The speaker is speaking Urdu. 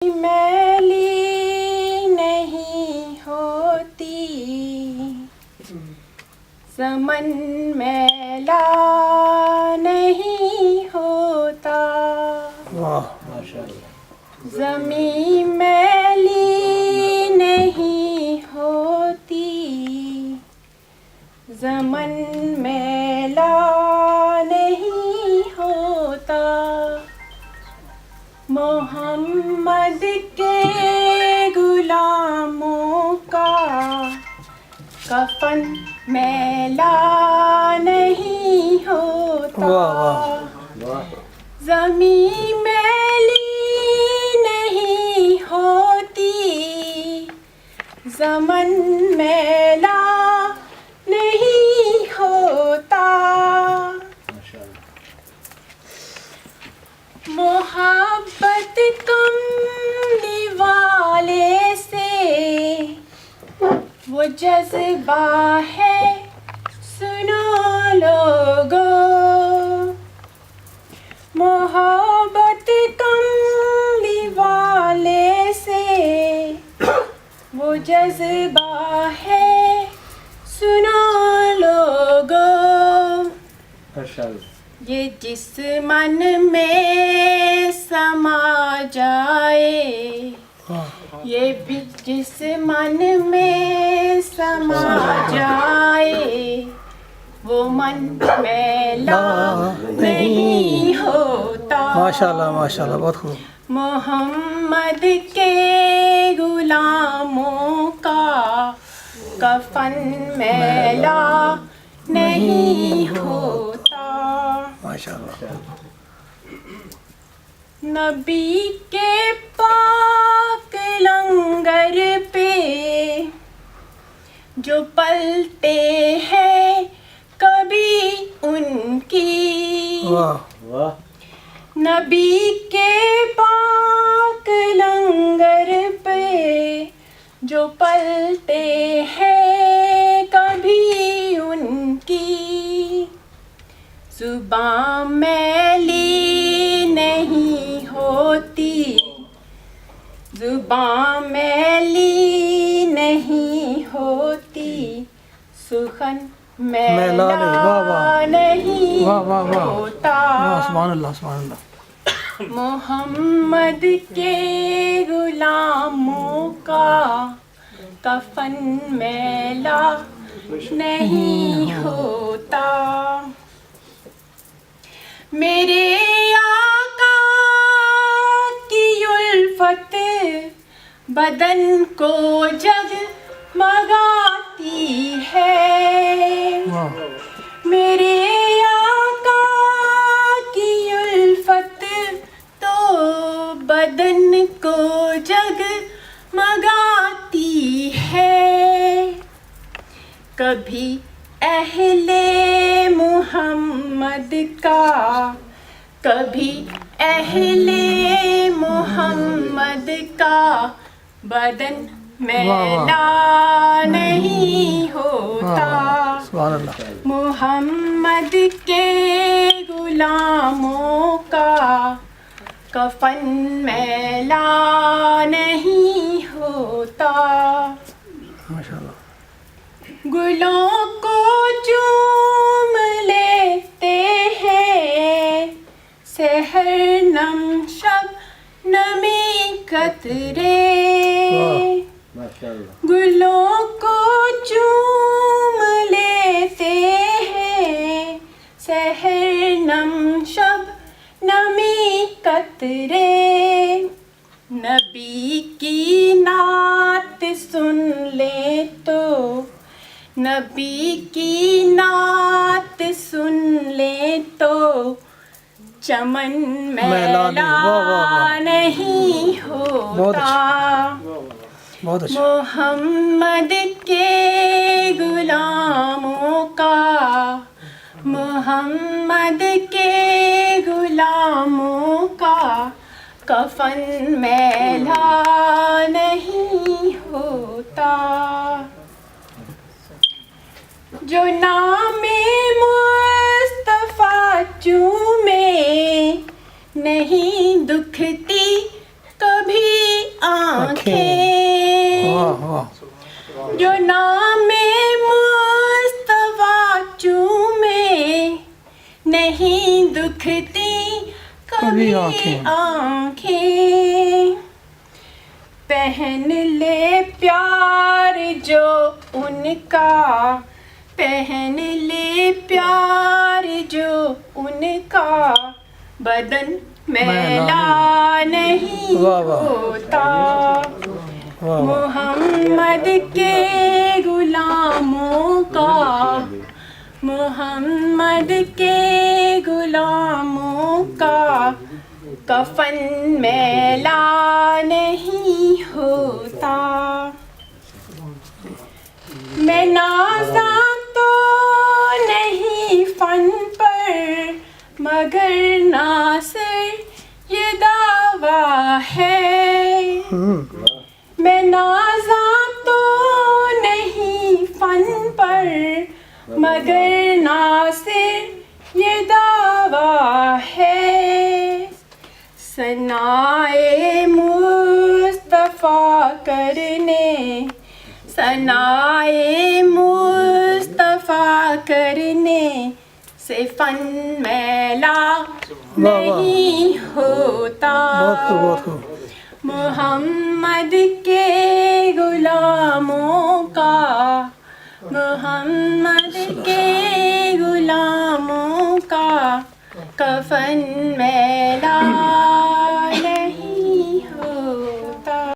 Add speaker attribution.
Speaker 1: میلی نہیں ہوتی، زمن میلا نہیں ہوتا، زمین میلی نہیں ہوتی، زمن میلا نہیں ہوتا، محمد کے غلاموں کا کفن میلا نہیں ہوتا، زمین میلی نہیں ہوتی، زمن میلا نہیں ہوتا، محبت کملی والے سے وہ جذبہ ہے، سنو لوگو، محبت کملی والے سے وہ جذبہ ہے، سنو لوگو، یہ جس من میں سما جائے، یہ بھی جس من میں سما جائے، وہ من میلا نہیں ہوتا۔
Speaker 2: ماشاءاللہ ماشاءاللہ، بہت خوب۔
Speaker 1: محمد کے غلاموں کا کفن میلا نہیں ہوتا،
Speaker 2: ماشاءاللہ۔
Speaker 1: نبی کے پاک لنگر پہ جو پلتے ہیں کبھی ان کی، نبی کے پاک لنگر پہ جو پلتے ہیں کبھی ان کی، زبان میلی نہیں ہوتی، زبان میلی نہیں ہوتی، سخن میلا نہیں ہوتا،
Speaker 2: سبحان اللہ سبحان اللہ۔
Speaker 1: محمد کے غلاموں کا کفن میلا نہیں ہوتا، میرے آقا کی الفت بدن کو جگمگاتی ہے، میرے آقا کی الفت تو بدن کو جگمگاتی ہے، کبھی اہل محمد کا، کبھی اہل محمد کا بدن میلا نہیں ہوتا،
Speaker 2: سبحان اللہ۔
Speaker 1: محمد کے غلاموں کا کفن میلا نہیں ہوتا،
Speaker 2: ماشاءاللہ۔
Speaker 1: گلوں کو چوم لیتے ہیں سحر نم شب نمی قطرے، گلوں کو چوم لیتے ہیں سحر نم شب نمی قطرے، نبی کی نعت سن لے تو، نبی کی نعت سن لے تو چمن میلا نہیں ہوتا،
Speaker 2: بہت اچھا۔
Speaker 1: محمد کے غلاموں کا، محمد کے غلاموں کا کفن میلا نہیں ہوتا، جو نام مصطفیٰ چومے نہیں دکھتی کبھی
Speaker 2: واہ واہ
Speaker 1: جو نام مصطفیٰ چومے نہیں دکھتی کبھی آنکھیں پہن لے پیار جو ان کا پہن لے پیار جو ان کا بدن میلا نہیں
Speaker 2: واہ واہ
Speaker 1: ہوتا
Speaker 2: واہ واہ
Speaker 1: محمد کے غلاموں کا محمد کے غلاموں کا کفن میلا نہیں ہوتا میں نازاں تو نہیں فن پر مگر ناصر یہ دعویٰ ہے میں نازاں تو نہیں فن پر مگر ناصر یہ دعویٰ ہے ثنائے مصطفیٰ کرنے ثنائے مصطفیٰ کرنے سے فن میلا نہیں ہوتا
Speaker 2: بہت خوب بہت خوب
Speaker 1: محمد کے غلاموں کا محمد کے غلاموں کا کفن میلا